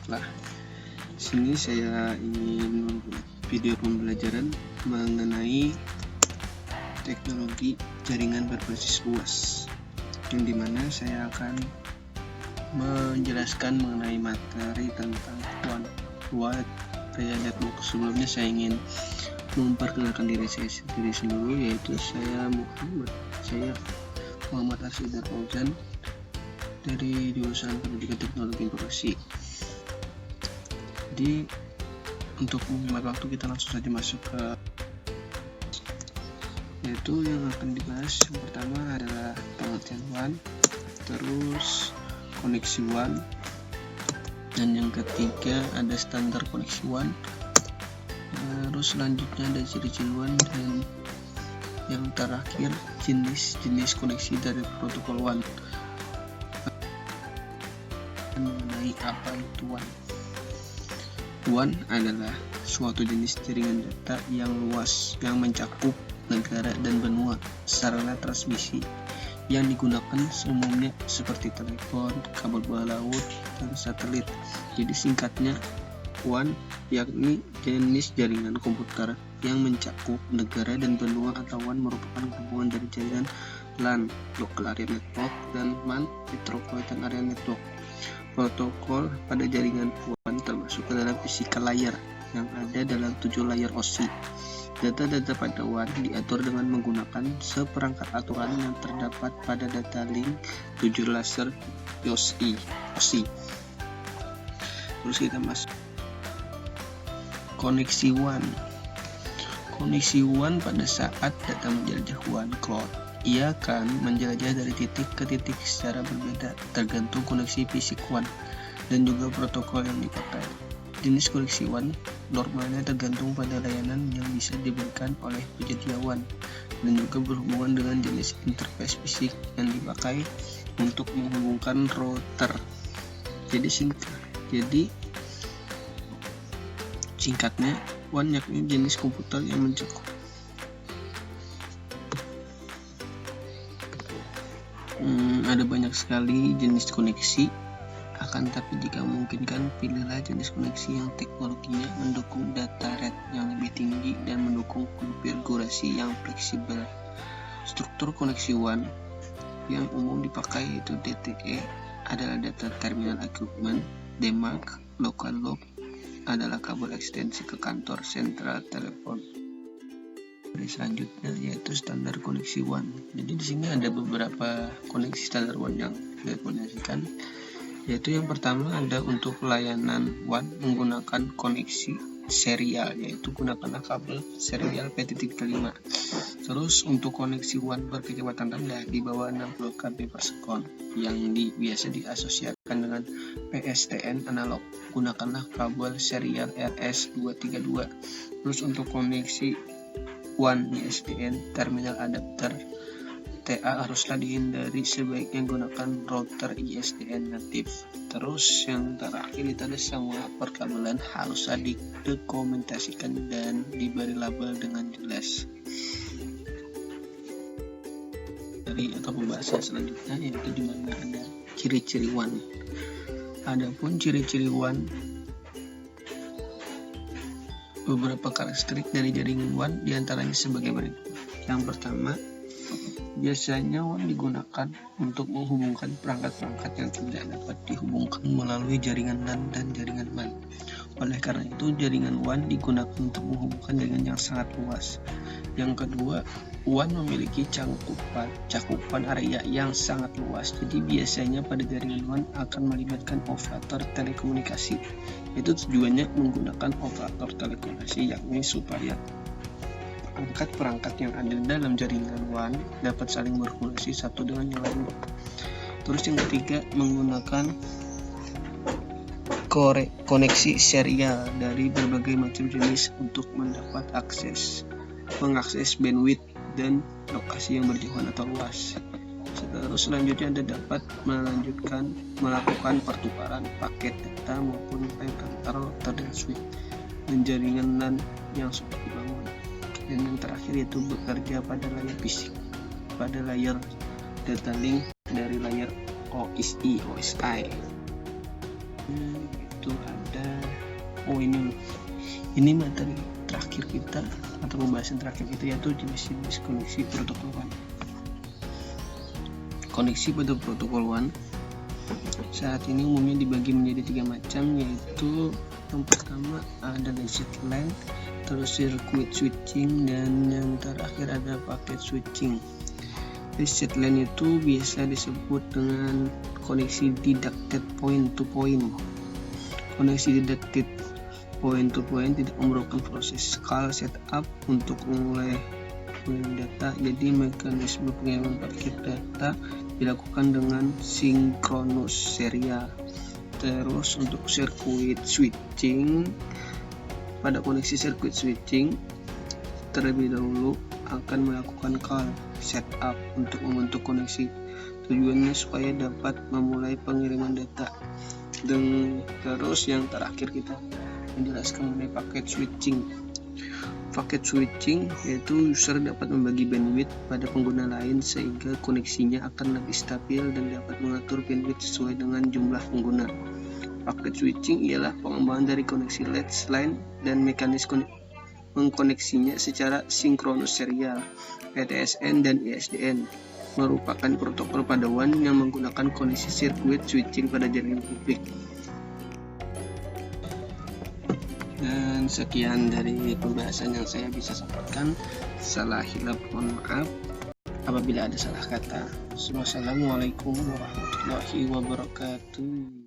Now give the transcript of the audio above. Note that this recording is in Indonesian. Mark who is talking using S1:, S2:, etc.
S1: Nah, sini saya ingin membuat video pembelajaran mengenai teknologi jaringan berbasis luas, yang dimana saya akan menjelaskan mengenai materi tentang One Area Network. Sebelumnya saya ingin memperkenalkan diri saya sendiri dulu, yaitu saya Muhammad Arsyidar Fauzan dari jurusan Pendidikan Teknologi Informasi. Jadi untuk menghemat waktu, kita langsung saja masuk ke yaitu yang akan dibahas. Yang pertama adalah pengertian WAN, terus koneksi WAN, dan yang ketiga ada standar koneksi WAN, terus selanjutnya ada ciri-ciri WAN, dan yang terakhir jenis koneksi dari protokol WAN. Mengenai apa itu WAN. WAN adalah suatu jenis jaringan data yang luas yang mencakup negara dan benua, sarana transmisi yang digunakan umumnya seperti telepon, kabel bawah laut, dan satelit. Jadi singkatnya, WAN yakni jenis jaringan komputer yang mencakup negara dan benua, atau WAN merupakan gabungan dari jaringan LAN (Local Area Network) dan MAN (Metropolitan Area Network). Protokol pada jaringan WAN termasuk ke dalam physical layer yang ada dalam 7 layer OSI. Data-data pada WAN diatur dengan menggunakan seperangkat aturan yang terdapat pada data link 7 layer OSI. Terus kita masuk koneksi WAN. Koneksi WAN pada saat data menjelajah WAN cloud, ia akan menjelajah dari titik ke titik secara berbeda tergantung koneksi fisik WAN dan juga protokol yang dipakai. Jenis koneksi WAN normalnya tergantung pada layanan yang bisa diberikan oleh penyedia WAN dan juga berhubungan dengan jenis interface fisik yang dipakai untuk menghubungkan router. Jadi singkatnya, WAN yakni jenis komputer yang mencakup ada banyak sekali jenis koneksi, akan tapi jika memungkinkan, pilihlah jenis koneksi yang teknologinya mendukung data rate yang lebih tinggi dan mendukung konfigurasi yang fleksibel. Struktur koneksi WAN yang umum dipakai yaitu DTE adalah data terminal equipment, DMARC, local loop adalah kabel ekstensi ke kantor sentral telepon. Selanjutnya yaitu standar koneksi WAN. Jadi di sini ada beberapa koneksi standar WAN yang direkomendasikan, yaitu yang pertama ada untuk layanan WAN menggunakan koneksi serial, yaitu gunakanlah kabel serial P.5. Terus untuk koneksi WAN berkecepatan rendah di bawah 60 kb/s yang biasa diasosiasikan dengan PSTN analog, gunakanlah kabel serial RS232. Terus untuk koneksi WAN ISDN terminal adapter TA haruslah dihindari, sebaiknya gunakan router ISDN natif. Terus yang terakhir itu ada semua perkabelan haruslah didokumentasikan dan diberi label dengan jelas. Atau pembahasan selanjutnya yaitu di mana ada ciri-ciri WAN. Adapun ciri-ciri WAN, beberapa karakteristik dari jaringan WAN diantaranya sebagai berikut. Yang pertama, biasanya WAN digunakan untuk menghubungkan perangkat-perangkat yang tidak dapat dihubungkan melalui jaringan LAN dan jaringan MAN. Oleh karena itu, jaringan WAN digunakan untuk menghubungkan jaringan yang sangat luas. Yang kedua, WAN memiliki cakupan area yang sangat luas. Jadi biasanya pada jaringan WAN akan melibatkan operator telekomunikasi. Itu tujuannya menggunakan operator telekomunikasi, yakni supaya perangkat-perangkat yang ada dalam jaringan WAN dapat saling berkomunikasi satu dengan yang lain. Terus yang ketiga, menggunakan koneksi serial dari berbagai macam jenis untuk mendapat mengakses bandwidth dan lokasi yang berjauhan atau luas. Terus selanjutnya Anda dapat melakukan pertukaran paket data maupun file antar router dan switch dan jaringan LAN yang sudah dibangun. Dan yang terakhir yaitu bekerja pada layar fisik, pada layar data link dari layar OSI. Itu Oh ini materi terakhir kita atau pembahasan terakhir kita, yaitu jenis-jenis koneksi protokol WAN. Koneksi pada protokol WAN saat ini umumnya dibagi menjadi 3 macam, yaitu yang pertama ada lecture LAN, terus circuit switching, dan yang terakhir ada packet switching. Lecture LAN itu biasa disebut dengan koneksi deducted point to point. Koneksi deducted point to point tidak memerlukan proses call setup untuk memulai pengiriman data, jadi mekanisme pengiriman paket data dilakukan dengan sinkronus serial. Terus untuk circuit switching, pada koneksi circuit switching terlebih dahulu akan melakukan call setup untuk membentuk koneksi. Tujuannya supaya dapat memulai pengiriman data. Dan terus yang terakhir kita menjelaskan mengenai packet switching. Packet switching yaitu user dapat membagi bandwidth pada pengguna lain sehingga koneksinya akan lebih stabil dan dapat mengatur bandwidth sesuai dengan jumlah pengguna. Packet switching ialah pengembangan dari koneksi line dan mekanisme mengkoneksinya secara sinkronus serial, PTSN dan ISDN, merupakan protokol pada WAN yang menggunakan koneksi sirkuit switching pada jaringan publik. Dan sekian dari pembahasan yang saya bisa sampaikan. Salah hilaf mohon maaf apabila ada salah kata. Wassalamualaikum warahmatullahi wabarakatuh.